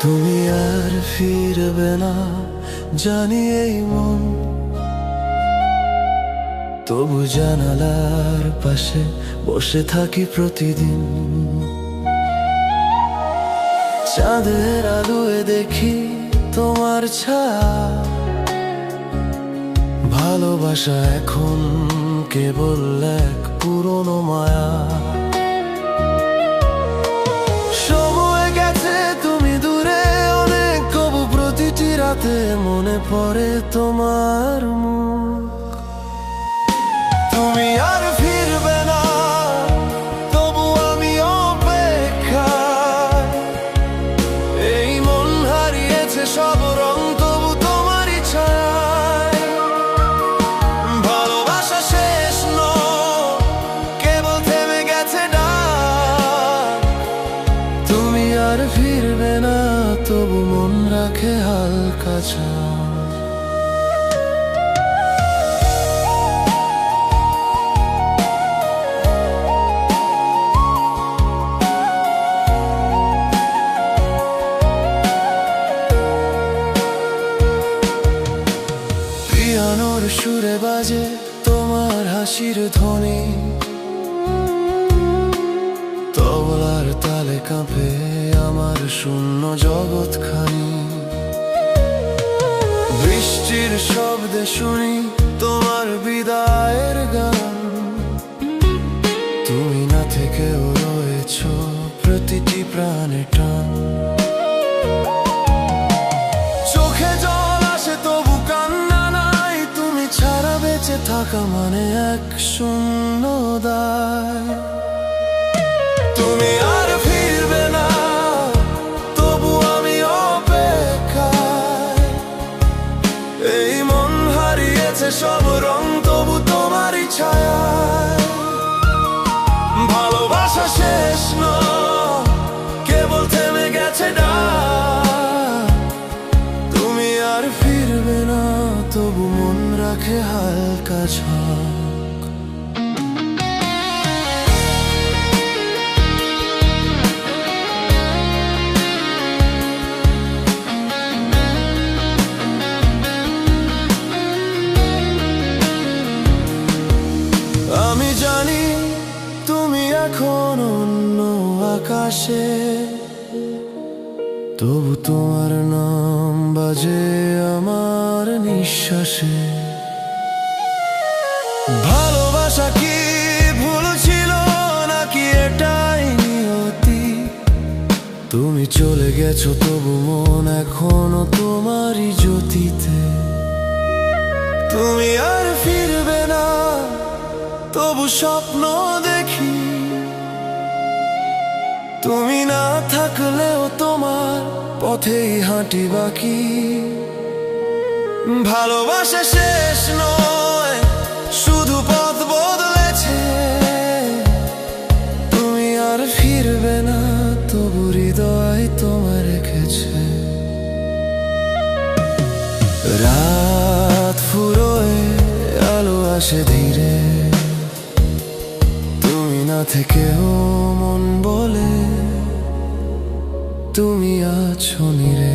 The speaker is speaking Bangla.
তুমি আর ফিরবে না জানি এই মন, তবু জানালার পাশে বসে থাকি প্রতিদিন। চাঁদের আলোয় দেখি তোমার ছায়া, ভালোবাসা এখন কেবল এক পুরনো মায়া। সময় গেছে তুমি দূরে অনেক, কবু প্রতিটি রাতে মনে পড়ে তোমার মুখ। তুমি আর ফিরবে না তবু আমি অপেক্ষায়, এই মন হারিয়েছে সব রং তবু তোমারই ছায়ায়। ভালোবাসা শেষ নয় কেবল থেমে গেছে ডাক, তুমি আর ফিরবে না তবু মন রাখে হালকা ছাপ। পিয়ানোর সুরে বাজে তোমার হাসির ধ্বনি, তবলার তালে কাঁপে আমার শূন্য জগৎখানি। বৃষ্টির শব্দে শুনি তোমার বিদায়ের গান, তুমি না থেকেও রয়েছ প্রতিটি প্রাণে টান। চোখে জল আসে তবু কান্না নাই, তুমি ছাড়া বেঁচে থাকা মানে এক শূন্য দায়। তুমি আর ফিরবে না তবু আমি অপেক্ষায়, এই মন হারিয়েছে সব রং তবু তোমারই ছায়ায়। ভালোবাসা শেষ নয় কেবল থেমে গেছে ডাক, তুমি আর ফিরবে না তবু মন রাখে হালকা ছাপ। আমি জানি তুমি এখন অন্য আকাশে, তবু তোমার নাম বাজে আমার নিঃশ্বাসে। ভালোবাসা কি ভুল ছিল নাকি এটাই নিয়তি, তুমি চলে গেছো তবু মন এখনো তোমারই জ্যোতিতে। তুমি আর ফিরবে না তবু স্বপ্ন দেখি, তুমি না থাকলেও তোমার পথেই হাঁটি বাকি। ভালোবাসা শেষ নয় শুধু পথ বদলেছে, তুমি আর ফিরবে না তবু হৃদয় তোমার রেখেছে। রাত ফুরোয় আলো আসে ধীরে, তুমি না থেকেও মন বলে তুমি আছো নীরে।